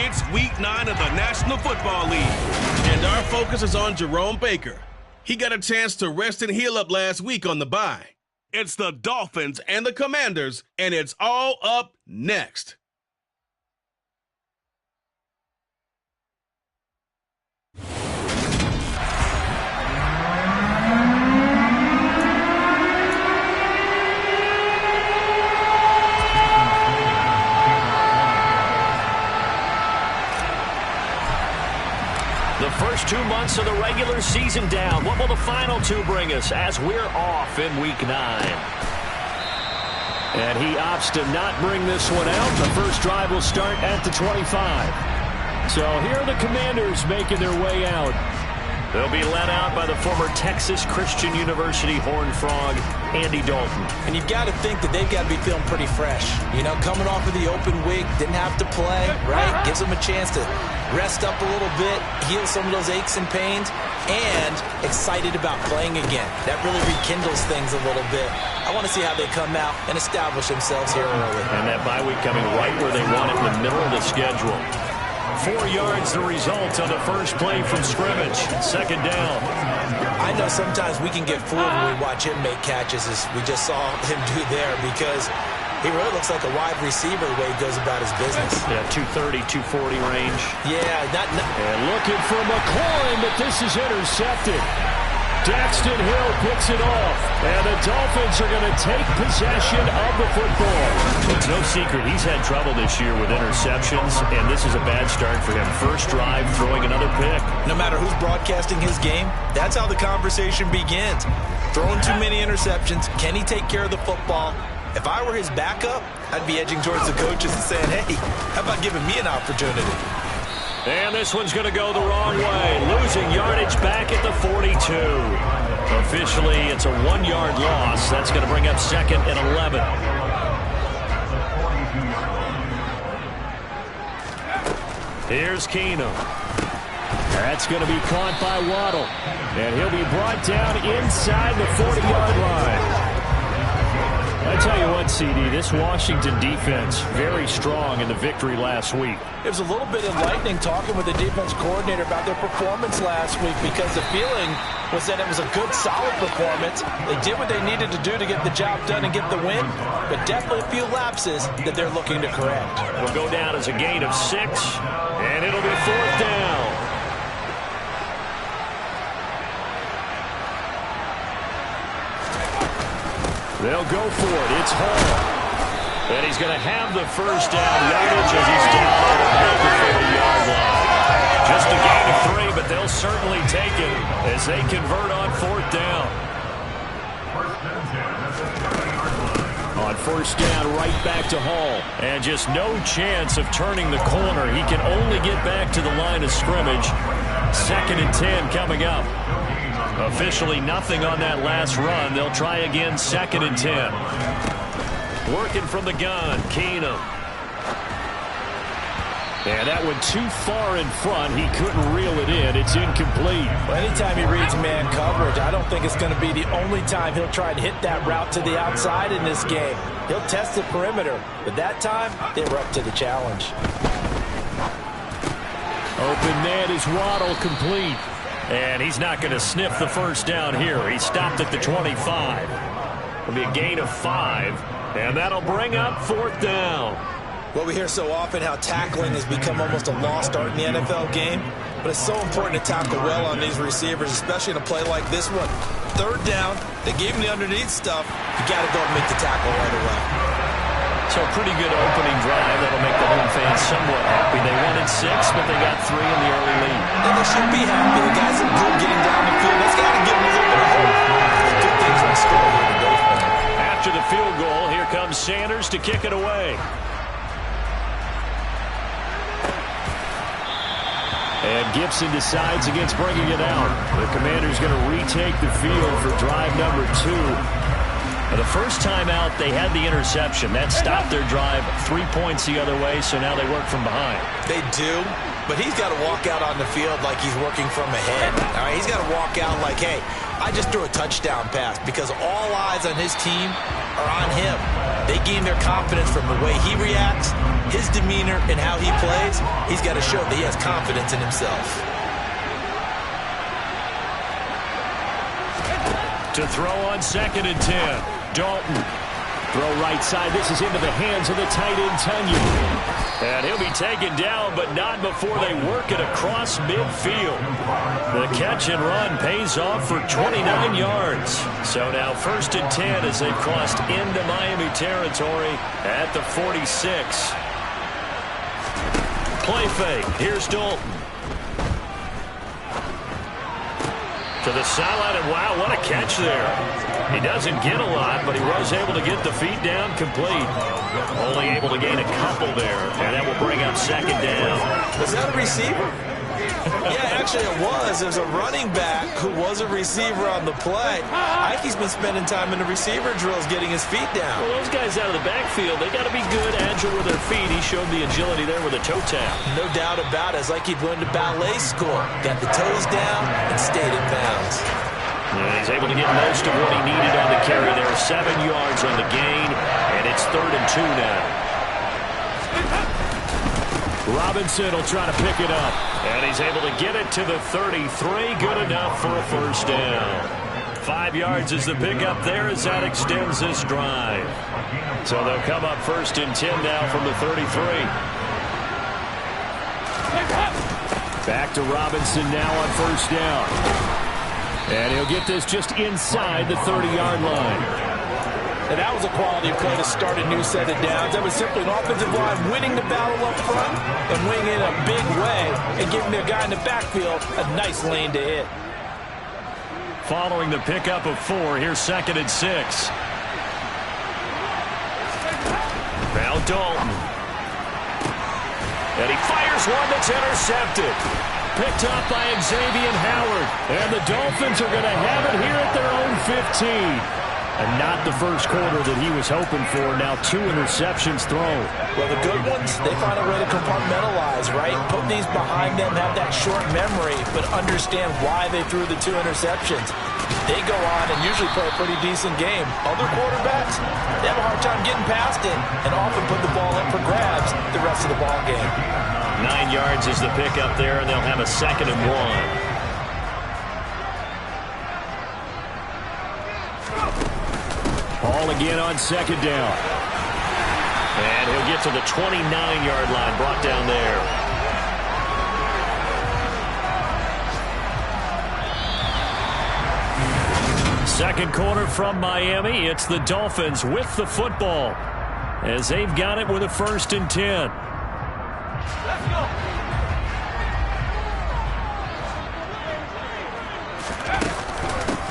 It's Week 9 of the National Football League, and our focus is on Jerome Baker. He got a chance to rest and heal up last week on the bye. It's the Dolphins and the Commanders, and it's all up next. The first 2 months of the regular season down. What will the final 2 bring us as we're off in Week 9? And he opts to not bring this one out. The first drive will start at the 25. So here are the Commanders making their way out. They'll be led out by the former Texas Christian University Horned Frog, Andy Dalton. And you've got to think that they've got to be feeling pretty fresh. You know, coming off of the open week, didn't have to play, right? Gives them a chance to rest up a little bit, heal some of those aches and pains, and excited about playing again. That really rekindles things a little bit. I want to see how they come out and establish themselves here early. And that bye week coming right where they want it, in the middle of the schedule. 4 yards the result on the first play from scrimmage. Second down. I know sometimes we can get fooled when we watch him make catches, as we just saw him do there, because he really looks like a wide receiver the way he goes about his business. Yeah, 230, 240 range. Yeah, and looking for McCoy, but this is intercepted. Daxton Hill picks it off, and the Dolphins are going to take possession of the football. It's no secret he's had trouble this year with interceptions, and this is a bad start for him. First drive, throwing another pick. No matter who's broadcasting his game, that's how the conversation begins. Throwing too many interceptions, can he take care of the football? If I were his backup, I'd be edging towards the coaches and saying, hey, how about giving me an opportunity? And this one's going to go the wrong way. Losing yardage back at the 42. Officially, it's a 1-yard loss. That's going to bring up second and 11. Here's Keenum. That's going to be caught by Waddle. And he'll be brought down inside the 40-yard line. I tell you what, CD, this Washington defense, very strong in the victory last week. It was a little bit enlightening talking with the defense coordinator about their performance last week, because the feeling was that it was a good, solid performance. They did what they needed to do to get the job done and get the win, but definitely a few lapses that they're looking to correct. It'll go down as a gain of 6, and it'll be 4th down. They'll go for it. It's Hall. And he's going to have the first down yardage as he's down at the 40-yard line. Just a gain of 3, but they'll certainly take it as they convert on 4th down. On first down, right back to Hall. And just no chance of turning the corner. He can only get back to the line of scrimmage. 2nd and 10 coming up. Officially nothing on that last run. They'll try again, 2nd and 10. Working from the gun, Keenum. And that one too far in front. He couldn't reel it in. It's incomplete. Well, anytime he reads man coverage, I don't think it's going to be the only time he'll try to hit that route to the outside in this game. He'll test the perimeter, but that time they were up to the challenge. Open man is Waddle, complete. And he's not going to sniff the first down here. He stopped at the 25. It'll be a gain of 5. And that'll bring up 4th down. Well, we hear so often how tackling has become almost a lost art in the NFL game. But it's so important to tackle well on these receivers, especially in a play like this one. 3rd down, they gave him the underneath stuff. You got to go and make the tackle right away. So a pretty good opening drive. That'll make the home fans somewhat happy. They wanted 6, but they got 3 in the early lead. And they should be happy. The guys are good getting down the field. That's got to give them a little bit of hope. Good things in store here today. After the field goal, here comes Sanders to kick it away. And Gibson decides against bringing it out. The Commanders going to retake the field for drive number 2. The first time out, they had the interception. That stopped their drive. 3 points the other way, so now they work from behind. They do, but he's got to walk out on the field like he's working from ahead. All right, he's got to walk out like, hey, I just threw a touchdown pass, because all eyes on his team are on him. They gain their confidence from the way he reacts, his demeanor, and how he plays. He's got to show that he has confidence in himself. To throw on 2nd and 10. Dalton. Throw right side. This is into the hands of the tight end, Tunyon. And he'll be taken down, but not before they work it across midfield. The catch and run pays off for 29 yards. So now 1st and 10 as they've crossed into Miami territory at the 46. Play fake. Here's Dalton. To the sideline, and wow, what a catch there. He doesn't get a lot, but he was able to get the feet down complete. Only able to gain a couple there, and that will bring up 2nd down. Was that a receiver? Yeah, actually it was. There's a running back who was a receiver on the play. Ike's been spending time in the receiver drills getting his feet down. Well, those guys out of the backfield, they got to be good, agile with their feet. He showed the agility there with a toe tap. No doubt about it. It's like he'd went to ballet school. Got the toes down and stayed in bounds. Yeah, he's able to get most of what he needed on the carry there. 7 yards on the gain, and it's 3rd and 2 now. Robinson will try to pick it up. And he's able to get it to the 33. Good enough for a 1st down. 5 yards is the pickup there as that extends this drive. So they'll come up 1st and 10 now from the 33. Back to Robinson now on 1st down. And he'll get this just inside the 30-yard line. And that was a quality play to start a new set of downs. That was simply an offensive line winning the battle up front and winning in a big way and giving their guy in the backfield a nice lane to hit. Following the pickup of 4, here's 2nd and 6. Now Dalton. And he fires one that's intercepted. Picked up by Xavier Howard. And the Dolphins are going to have it here at their own 15. And not the first quarter that he was hoping for. Now 2 interceptions thrown. Well, the good ones, they find a way to compartmentalize, right? Put these behind them, have that short memory, but understand why they threw the 2 interceptions. They go on and usually play a pretty decent game. Other quarterbacks, they have a hard time getting past it and often put the ball up for grabs the rest of the ball game. 9 yards is the pickup there, and they'll have a 2nd and 1. Ball again on 2nd down. And he'll get to the 29-yard line, brought down there. Second quarter from Miami. It's the Dolphins with the football as they've got it with a 1st and 10. Let's go.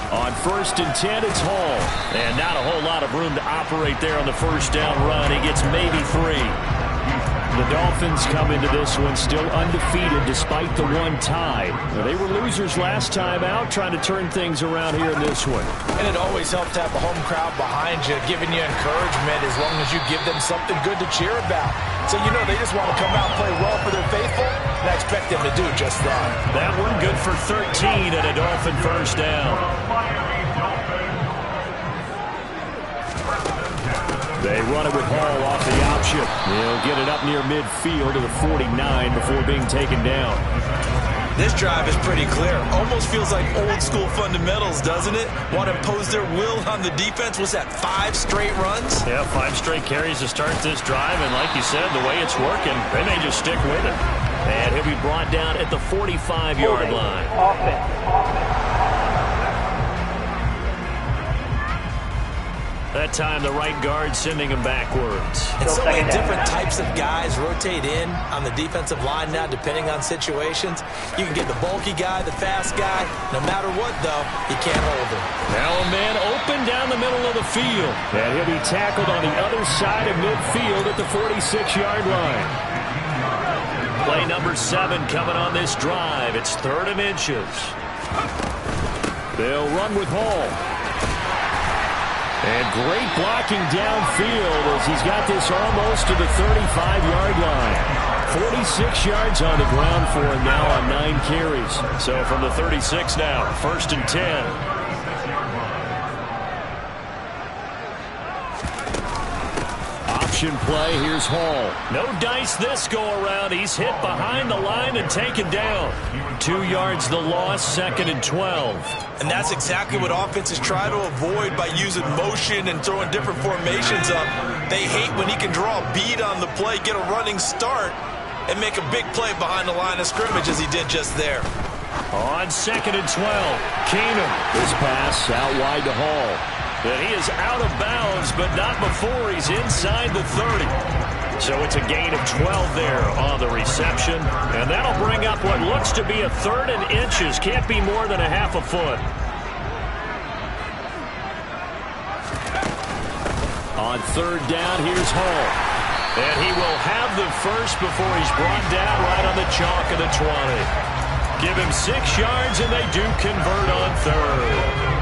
On 1st and 10, it's Hall. And not a whole lot of room to operate there on the 1st down run. He gets maybe 3. The Dolphins come into this one still undefeated despite the 1 tie. Now, they were losers last time out, trying to turn things around here in this one. And it always helps to have a home crowd behind you, giving you encouragement as long as you give them something good to cheer about. So, you know, they just want to come out and play well for their faithful, and I expect them to do just that. That one good for 13 and a Dolphin 1st down. They run it with Hall off the option. He'll get it up near midfield to the 49 before being taken down. This drive is pretty clear. Almost feels like old school fundamentals, doesn't it? Want to impose their will on the defense. What's that, 5 straight runs? Yeah, 5 straight carries to start this drive. And like you said, the way it's working, they may just stick with it. And he'll be brought down at the 45-yard line. That time, the right guard sending him backwards. And so many different types of guys rotate in on the defensive line now, depending on situations. You can get the bulky guy, the fast guy. No matter what, though, you can't hold him. Now a man open down the middle of the field. And he'll be tackled on the other side of midfield at the 46-yard line. Play number 7 coming on this drive. It's 3rd and inches. They'll run with Hall. And great blocking downfield as he's got this almost to the 35-yard line. 46 yards on the ground for him now on 9 carries. So from the 36 now, 1st and 10. option play. Here's Hall. No dice this go-around. He's hit behind the line and taken down. 2 yards the loss, 2nd and 12. And that's exactly what offenses try to avoid by using motion and throwing different formations up. They hate when he can draw a bead on the play, get a running start, and make a big play behind the line of scrimmage as he did just there. On 2nd and 12, Keenum. His pass out wide to Hall. And he is out of bounds, but not before he's inside the 30. So it's a gain of 12 there on the reception. And that'll bring up what looks to be a 3rd and inches. Can't be more than a half a foot. On 3rd down, here's Hall. And he will have the first before he's brought down right on the chalk of the 20. Give him 6 yards, and they do convert on 3rd.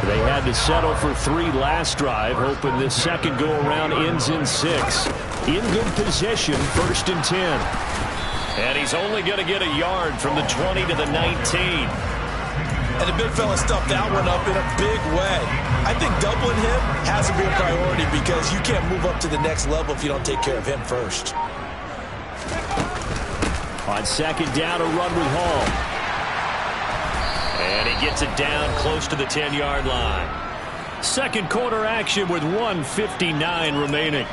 They had to settle for 3 last drive, hoping this second go-around ends in 6. In good position, 1st and 10. And he's only going to get a yard from the 20 to the 19. And the big fella stuffed that one up in a big way. I think doubling him has to be a priority because you can't move up to the next level if you don't take care of him first. On 2nd down, a run with Hall. And he gets it down close to the 10-yard line. Second quarter action with 1:59 remaining.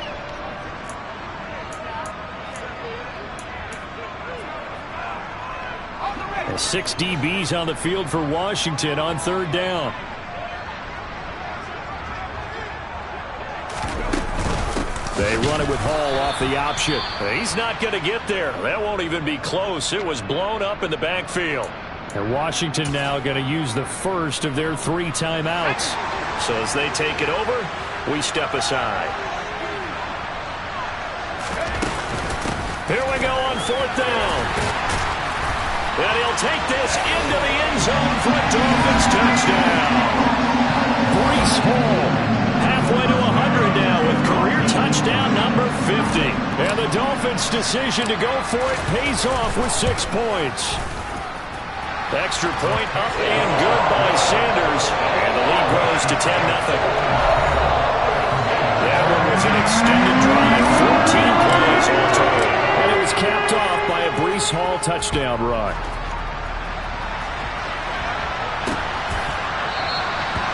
And 6 DBs on the field for Washington on 3rd down. They run it with Hall off the option. He's not going to get there. That won't even be close. It was blown up in the backfield. And Washington now going to use the first of their 3 timeouts. So as they take it over, we step aside. Here we go on 4th down. And he'll take this into the end zone for a Dolphins touchdown. Breece Hall halfway to 100 now with career touchdown number 50. And the Dolphins' decision to go for it pays off with 6 points. Extra point up and good by Sanders. And the lead grows to 10-0. That one was an extended drive, 14 plays all total. And it was capped off by a Breece Hall touchdown run.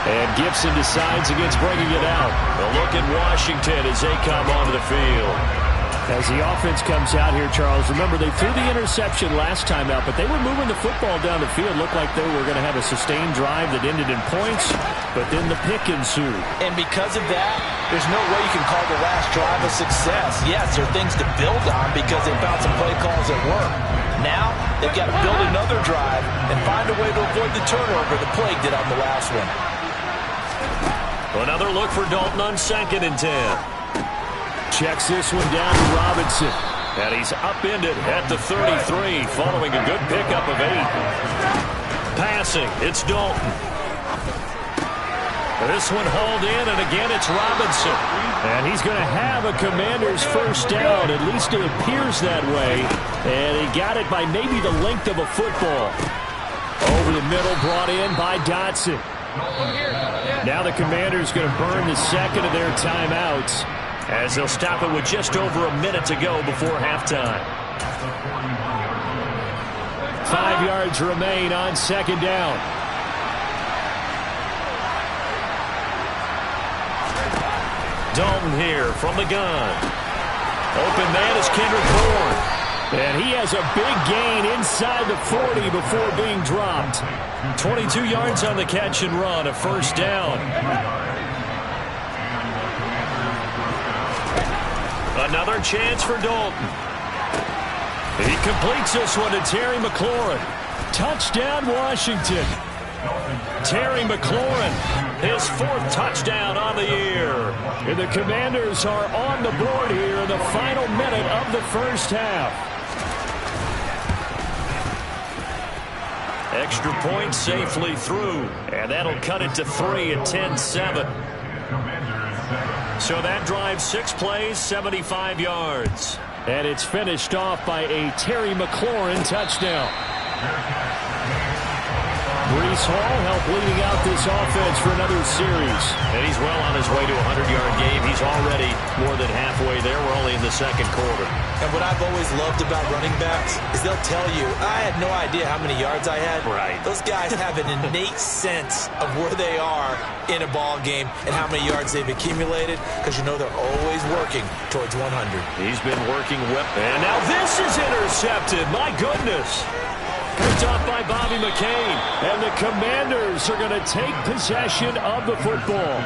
And Gibson decides against bringing it out. A look at Washington as they come onto the field. As the offense comes out here, Charles, remember they threw the interception last time out, but they were moving the football down the field. Looked like they were going to have a sustained drive that ended in points, but then the pick ensued. And because of that, there's no way you can call the last drive a success. Yes, there are things to build on because they found some play calls that work. Now, they've got to build another drive and find a way to avoid the turnover the Plague did on the last one. Another look for Dalton on 2nd and 10. Checks this one down to Robinson. And he's upended at the 33 following a good pickup of 8. Passing, it's Dalton. This one hauled in, and again it's Robinson. And he's going to have a Commander's first down. At least it appears that way. And he got it by maybe the length of a football. Over the middle, brought in by Dotson. Now the Commanders going to burn the second of their timeouts as they'll stop it with just over a minute to go before halftime. 5 yards remain on 2nd down. Dalton here from the gun. Open man is Kendrick Bourne. And he has a big gain inside the 40 before being dropped. 22 yards on the catch and run, a first down. Another chance for Dalton. He completes this one to Terry McLaurin. Touchdown, Washington. Terry McLaurin, his 4th touchdown on the year. And the Commanders are on the board here in the final minute of the first half. Extra point safely through, and that'll cut it to 3 at 10-7. So that drives 6 plays, 75 yards. And it's finished off by a Terry McLaurin touchdown. Breece Hall helped leading out this offense for another series. And he's well on his way to a 100-yard game. He's already more than half halfway there. We're only in the second quarter. And what I've always loved about running backs is they'll tell you, I had no idea how many yards I had. Right. Those guys have an innate sense of where they are in a ball game and how many yards they've accumulated, because you know they're always working towards 100. He's been working well. And now this is intercepted. My goodness. Picked off by Bobby McCain. And the Commanders are going to take possession of the football.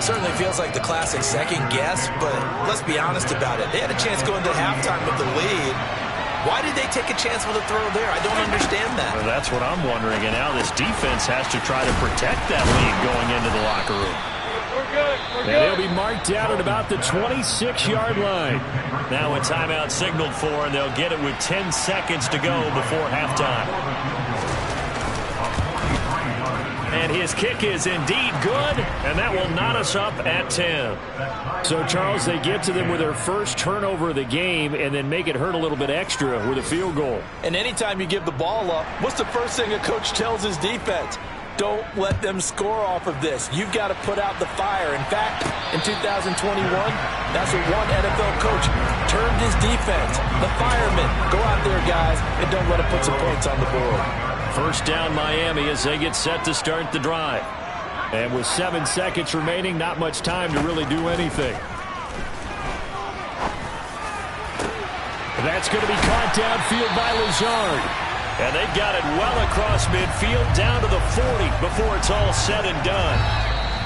Certainly feels like the classic second guess, but let's be honest about it. They had a chance going to halftime with the lead. Why did they take a chance with a throw there? I don't understand that. Well, that's what I'm wondering. And now this defense has to try to protect that lead going into the locker room. And he'll be marked out at about the 26-yard line. Now a timeout signaled for, and they'll get it with 10 seconds to go before halftime. And his kick is indeed good, and that will knot us up at 10. So, Charles, they get to them with their first turnover of the game and then make it hurt a little bit extra with a field goal. And anytime you give the ball up, what's the first thing a coach tells his defense? Don't let them score off of this. You've got to put out the fire. In fact, in 2021, that's what one NFL coach termed his defense. The firemen. Go out there, guys, and don't let them put some points on the board. First down, Miami, as they get set to start the drive. And with 7 seconds remaining, not much time to really do anything. That's going to be caught downfield by Lazard. And they've got it well across midfield, down to the 40 before it's all said and done.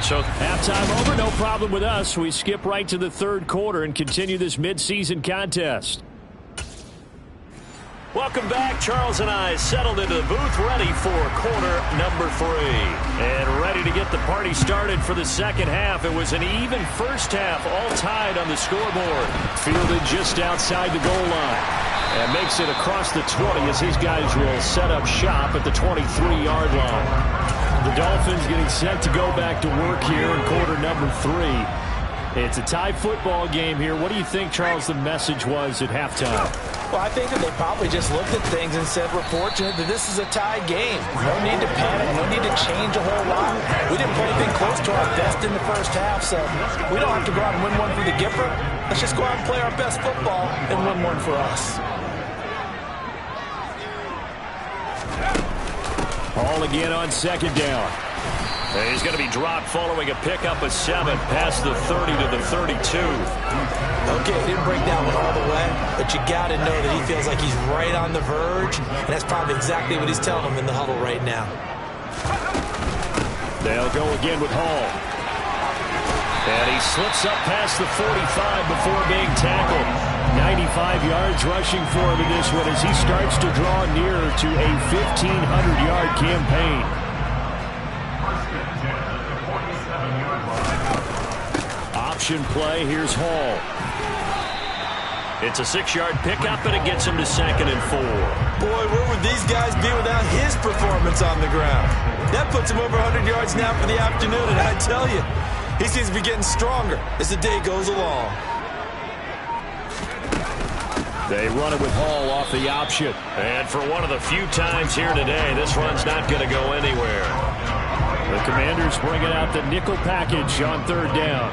So halftime over, no problem with us. We skip right to the third quarter and continue this midseason contest. Welcome back. Charles and I settled into the booth, ready for quarter number 3. And ready to get the party started for the second half. It was an even first half, all tied on the scoreboard. Fielded just outside the goal line. And makes it across the 20 as his guys will set up shop at the 23-yard line. The Dolphins getting set to go back to work here in quarter number 3. It's a tie football game here. What do you think, Charles, the message was at halftime? Well, I think that they probably just looked at things and said, we're fortunate that this is a tie game. No need to panic. No need to change a whole lot. We didn't play anything close to our best in the first half, so we don't have to go out and win one for the Gipper. Let's just go out and play our best football and win one for us. Hall again on second down. And he's going to be dropped following a pickup of 7 past the 30 to the 32. Okay, he didn't break that one all the way, but you got to know that he feels like he's right on the verge, and that's probably exactly what he's telling him in the huddle right now. They'll go again with Hall. And he slips up past the 45 before being tackled. 95 yards rushing for him in this one as he starts to draw nearer to a 1,500-yard campaign. Option play, here's Hall. It's a 6-yard pickup, and it gets him to 2nd and 4. Boy, where would these guys be without his performance on the ground? That puts him over 100 yards now for the afternoon, and I tell you, he seems to be getting stronger as the day goes along. They run it with Hall off the option. And for one of the few times here today, this run's not going to go anywhere. The Commanders bringing out the nickel package on third down.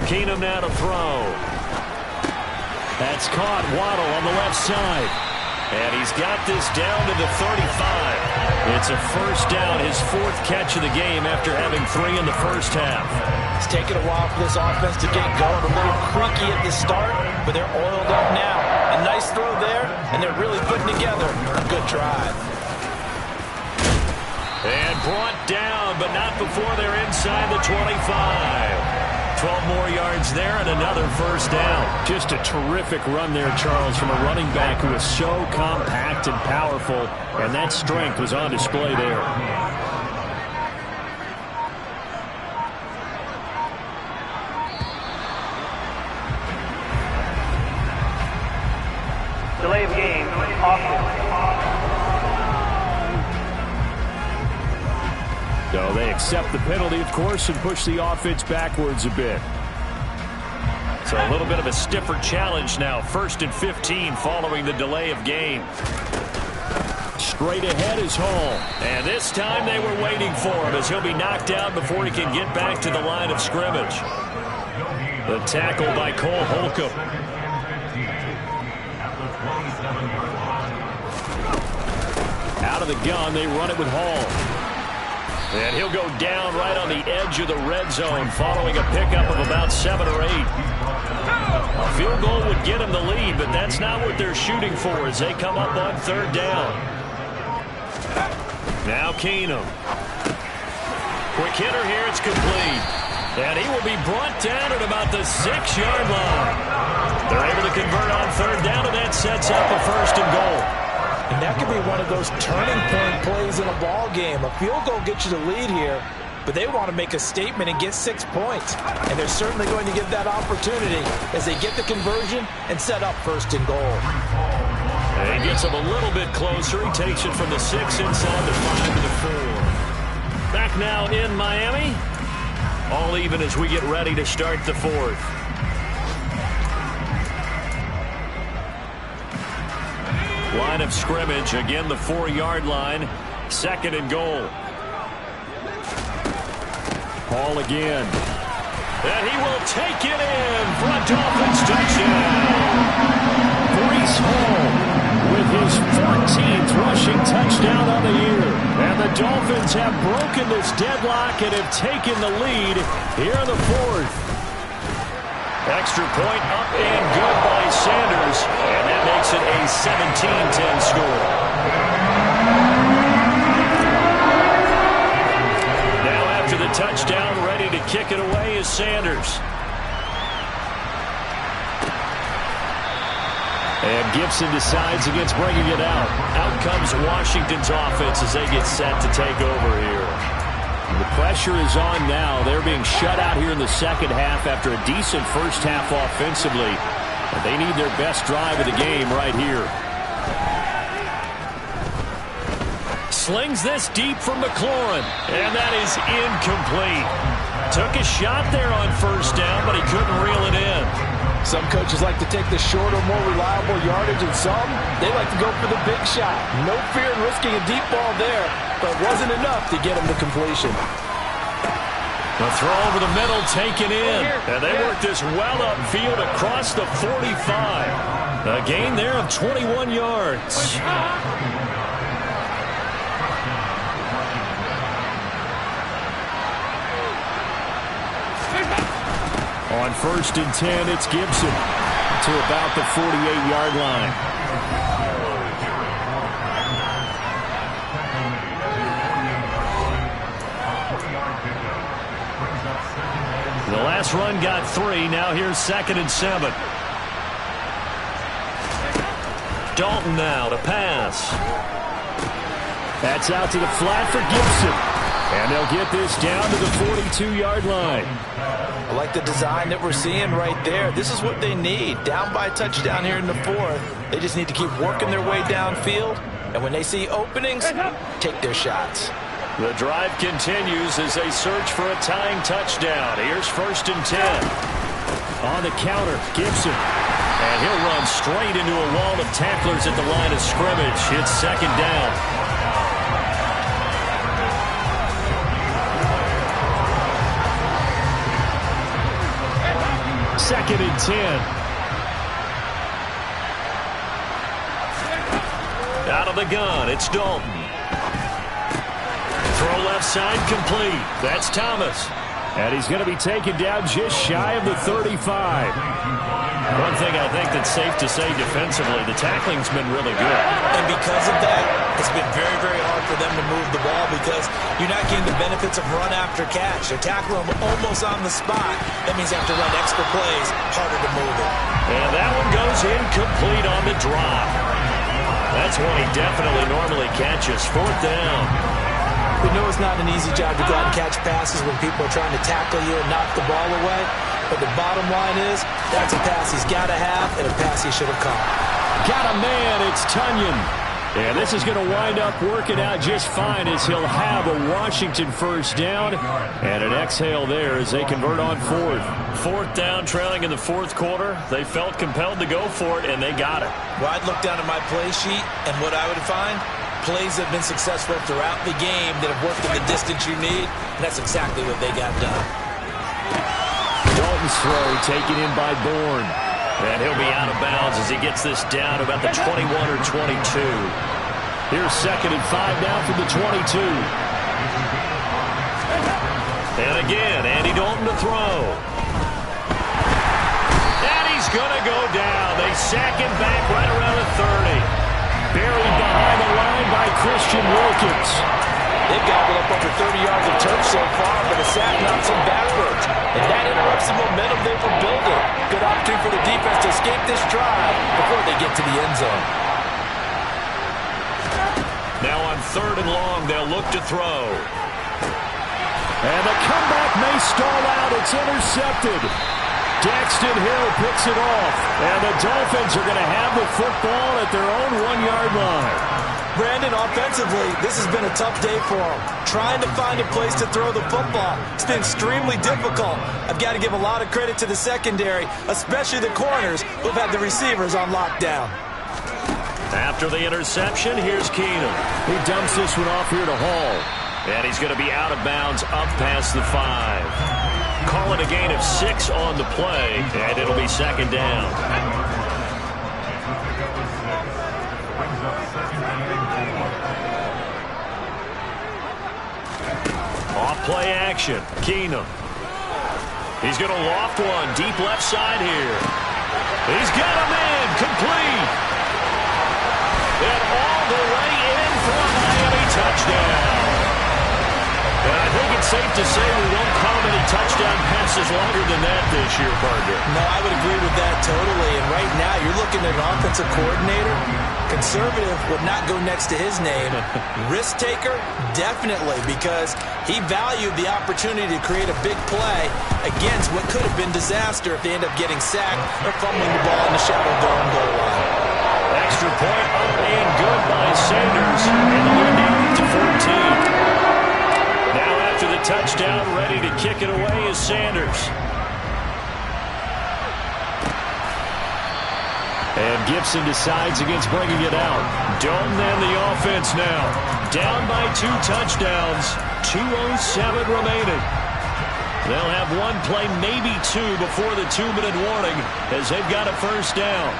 Keenum now to throw. That's caught. Waddle on the left side. And he's got this down to the 35. It's a first down, his 4th catch of the game after having 3 in the first half. It's taken a while for this offense to get going. A little creaky at the start, but they're oiled up now. A nice throw there, and they're really putting together a good drive. And brought down, but not before they're inside the 25. 12 more yards there and another first down. Just a terrific run there, Charles, from a running back who is so compact and powerful, and that strength was on display there. Delay of game, offense. So they accept the penalty, of course, and push the offense backwards a bit. So a little bit of a stiffer challenge now. 1st and 15 following the delay of game. Straight ahead is Hall. And this time they were waiting for him as he'll be knocked out before he can get back to the line of scrimmage. The tackle by Cole Holcomb. Out of the gun, they run it with Hall. And he'll go down right on the edge of the red zone following a pickup of about 7 or 8. A field goal would get him the lead, but that's not what they're shooting for as they come up on 3rd down. Now Keenum. Quick hitter here, it's complete. And he will be brought down at about the 6-yard line. They're able to convert on 3rd down, and that sets up a 1st and goal. And that could be one of those turning point plays in a ball game. A field goal gets you the lead here, but they want to make a statement and get 6 points. And they're certainly going to get that opportunity as they get the conversion and set up 1st and goal. And he gets him a little bit closer. He takes it from the 6 inside the 5 to the 4. Back now in Miami. All even as we get ready to start the 4th. Line of scrimmage, again the 4-yard line, 2nd and goal. Hall again. And he will take it in for a Dolphins touchdown. Breece Hall with his 14th rushing touchdown on the year. And the Dolphins have broken this deadlock and have taken the lead here in the 4th. Extra point up and good by Sanders, and that makes it a 17-10 score. Now after the touchdown, ready to kick it away is Sanders. And Gibson decides against bringing it out. Out comes Washington's offense as they get set to take over here. The pressure is on now. They're being shut out here in the 2nd half after a decent 1st half offensively. And they need their best drive of the game right here. Slings this deep from McLaurin. And that is incomplete. Took a shot there on 1st down, but he couldn't reel it in. Some coaches like to take the shorter, more reliable yardage, and some, they like to go for the big shot. No fear in risking a deep ball there, but it wasn't enough to get him to completion. The throw over the middle taken in. And they work this well upfield across the 45. A gain there of 21 yards. On 1st and 10, it's Gibson to about the 48-yard line. The last run got 3. Now here's 2nd and 7. Dalton now to pass. That's out to the flat for Gibson. And they'll get this down to the 42-yard line. I like the design that we're seeing right there. This is what they need. Down by a touchdown here in the 4th. They just need to keep working their way downfield. And when they see openings, take their shots. The drive continues as they search for a tying touchdown. Here's 1st and 10. On the counter, Gibson. And he'll run straight into a wall of tacklers at the line of scrimmage. It's 2nd down. 2nd and 10. Out of the gun, it's Dalton. Throw left side complete. That's Thomas. And he's going to be taken down just shy of the 35. One thing I think that's safe to say defensively, the tackling's been really good. And because of that, it's been very, very hard for them to move the ball because you're not getting the benefits of run after catch. They're tackling them almost on the spot. That means they have to run extra plays, harder to move it. And that one goes incomplete on the drop. That's one he definitely normally catches. 4th down. We know it's not an easy job to go out and catch passes when people are trying to tackle you and knock the ball away. But the bottom line is, that's a pass he's got to have and a pass he should have caught. Got a man, it's Tunyon. And this is going to wind up working out just fine as he'll have a Washington 1st down. And an exhale there as they convert on 4th. 4th down, trailing in the 4th quarter. They felt compelled to go for it, and they got it. Well, I'd look down at my play sheet, and what I would find, plays that have been successful throughout the game that have worked in the distance you need, and that's exactly what they got done. Dalton Dalton's throw taken in by Bourne. And he'll be out of bounds as he gets this down about the 21 or 22. Here's 2nd and 5 now from the 22. And again, Andy Dalton to throw. And he's going to go down. They sack him back right around the 30. Buried behind the line by Christian Wilkins. They've gobbled up over 30 yards of turf so far, but the sack knocks them backwards. And that interrupts the momentum they were building. Good opportunity for the defense to escape this drive before they get to the end zone. Now on 3rd and long, they'll look to throw. And the comeback may stall out. It's intercepted. Daxton Hill picks it off. And the Dolphins are going to have the football at their own 1-yard line. Brandon, offensively, this has been a tough day for them. Trying to find a place to throw the football. It's been extremely difficult. I've got to give a lot of credit to the secondary, especially the corners who've had the receivers on lockdown. After the interception, here's Keenum. He dumps this one off here to Hall. And he's going to be out of bounds up past the 5. Call it a gain of 6 on the play, and it'll be 2nd down. Off-play action. Keenum. He's going to loft one. Deep left side here. He's got him in. Complete. And all the way in for a Miami touchdown. And I think it's safe to say we won't call many touchdown passes longer than that this year, partner. No, I would agree with that totally. And right now, you're looking at an offensive coordinator. Conservative would not go next to his name. Risk taker, definitely, because he valued the opportunity to create a big play against what could have been disaster if they end up getting sacked or fumbling the ball in the shadow of their own goal line. Extra point up and good by Sanders. And the lead down to 14. Now after the touchdown, ready to kick it away is Sanders. And Gibson decides against bringing it out. Dalton and the offense now. Down by 2 touchdowns. 2:07 remaining. They'll have one play, maybe 2, before the 2-minute warning as they've got a first down.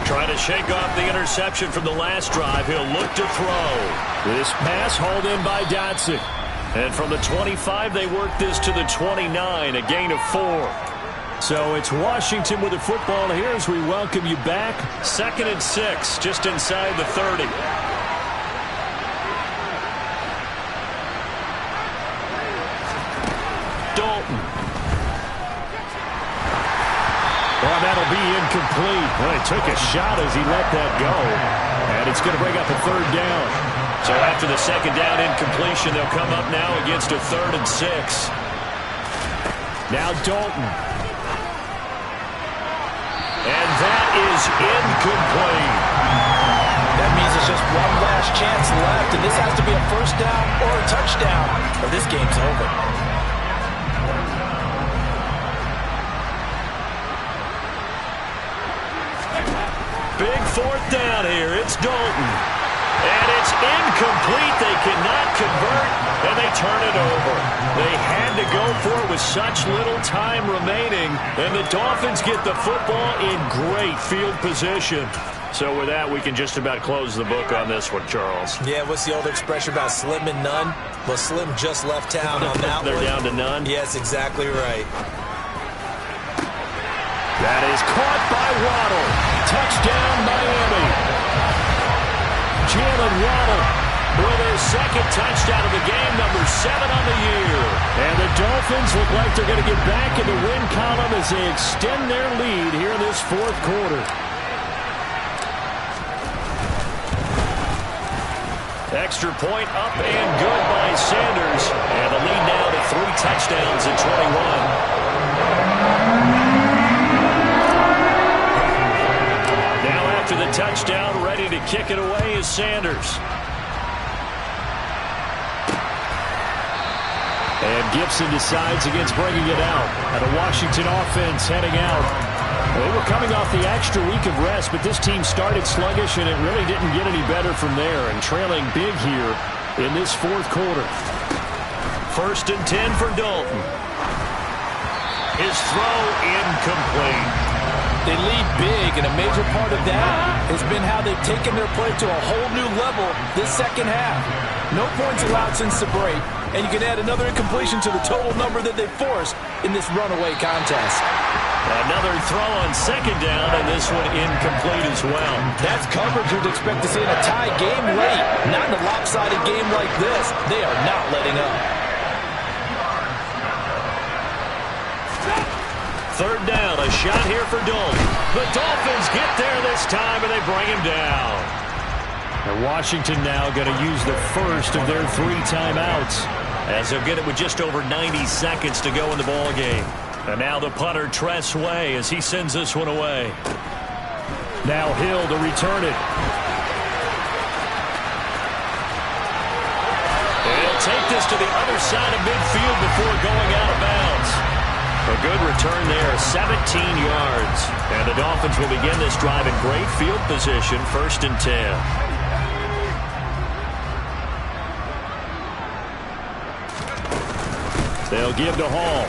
Trying to shake off the interception from the last drive. He'll look to throw. This pass hauled in by Dotson. And from the 25, they work this to the 29, a gain of 4. So it's Washington with the football here as we welcome you back. 2nd and 6, just inside the 30. Dalton. Well, that'll be incomplete. Well, he took a shot as he let that go. And it's going to bring up a 3rd down. So after the 2nd down incompletion, they'll come up now against a 3rd and 6. Now Dalton. And that is incomplete. That means it's just one last chance left, and this has to be a first down or a touchdown, or this game's over. Big 4th down here. It's Dalton. And it's incomplete. They cannot convert, and they turn it over. They had to go for it with such little time remaining, and the Dolphins get the football in great field position. So with that, we can just about close the book on this one, Charles. Yeah, what's the old expression about slim and none? Well, Slim just left town on that They're one. down to none? Yes, exactly right. That is caught by Waddle. Touchdown, Miami. Jalen Waddle with his 2nd touchdown of the game, number 7 on the year. And the Dolphins look like they're going to get back in the win column as they extend their lead here in this 4th quarter. Extra point up and good by Sanders. And the lead now to 3 touchdowns at 21. To the touchdown, ready to kick it away is Sanders. And Gibson decides against bringing it out. And a Washington offense heading out. They were coming off the extra week of rest, but this team started sluggish, and it really didn't get any better from there. And trailing big here in this 4th quarter. 1st and 10 for Dalton. His throw incomplete. They lead big, and a major part of that has been how they've taken their play to a whole new level this second half. No points allowed since the break, and you can add another incompletion to the total number that they forced in this runaway contest. Another throw on second down, and this one incomplete as well. That's coverage you'd expect to see in a tie game late. Not in a lopsided game like this. They are not letting up. Third down, a shot here for Dalton. The Dolphins get there this time, and they bring him down. And Washington now going to use the first of their 3 timeouts, as they'll get it with just over 90 seconds to go in the ball game. And now the punter, Tress Way, as he sends this one away. Now Hill to return it. He'll take this to the other side of midfield before going out of bounds. A good return there, 17 yards. And the Dolphins will begin this drive in great field position, 1st and 10. They'll give to Hall.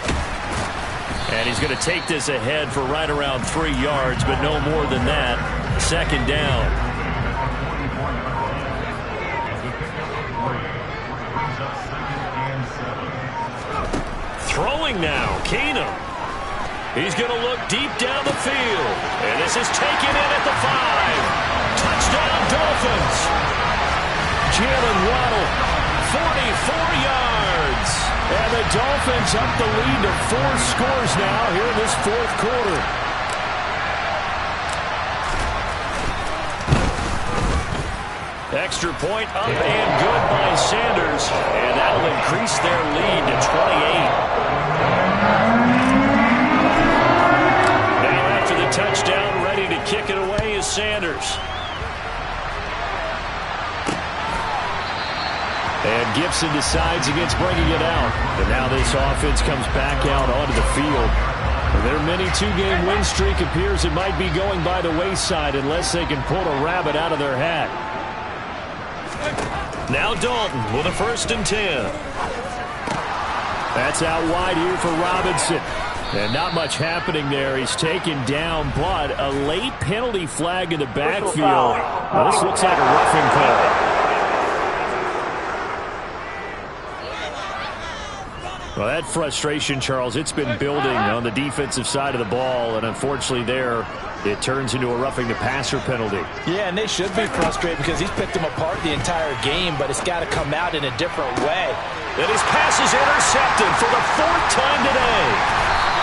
And he's going to take this ahead for right around 3 yards, but no more than that. 2nd down. Throwing now, Keenum. He's going to look deep down the field. And this is taken in at the 5. Touchdown, Dolphins. Jalen Waddle, 44 yards. And the Dolphins up the lead to 4 scores now here in this 4th quarter. Extra point up and good by Sanders. And that will increase their lead to 28. Now after the touchdown, ready to kick it away is Sanders. And Gibson decides against bringing it out. And now this offense comes back out onto the field. Their mini 2-game win streak appears it might be going by the wayside unless they can pull a rabbit out of their hat. Now Dalton with a 1st and 10. That's out wide here for Robinson. And not much happening there. He's taken down, but a late penalty flag in the backfield. Well, this looks like a roughing call. Well, that frustration, Charles, it's been building on the defensive side of the ball, and unfortunately there, it turns into a roughing the passer penalty. Yeah, and they should be frustrated because he's picked them apart the entire game, but it's got to come out in a different way. And his pass is intercepted for the 4th time today.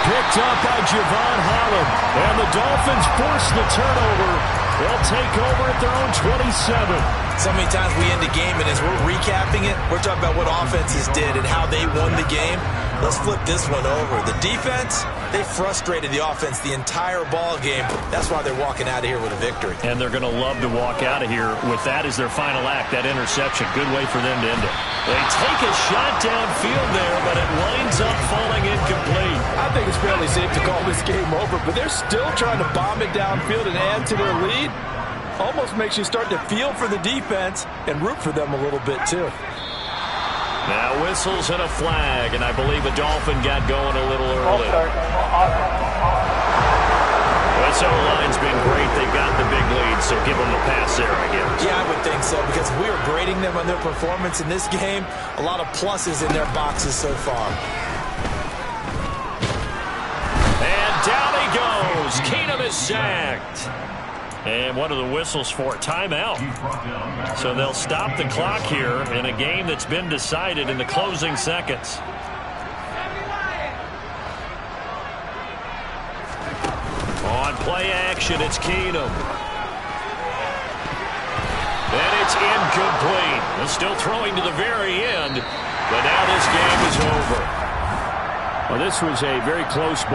Picked up by Javon Holland, and the Dolphins force the turnover. They'll take over at their own 27. So many times we end the game, and as we're recapping it, we're talking about what offenses did and how they won the game. Let's flip this one over. The defense, they frustrated the offense the entire ball game. That's why they're walking out of here with a victory. And they're going to love to walk out of here with that as their final act, that interception. Good way for them to end it. They take a shot downfield there, but it winds up falling incomplete. I think it's fairly safe to call this game over, but they're still trying to bomb it downfield and add to their lead. Almost makes you start to feel for the defense and root for them a little bit, too. Now whistles and a flag, and I believe a Dolphin got going a little early. This O-line's been great. They've got the big lead, so give them a pass there, I guess. Yeah, I would think so, because we are grading them on their performance in this game. A lot of pluses in their boxes so far. And down he goes. Keenum is sacked. And what are the whistles for? Timeout. So they'll stop the clock here in a game that's been decided in the closing seconds. On play action, it's Keenum. And it's incomplete. They're still throwing to the very end, but now this game is over. Well, this was a very close ball.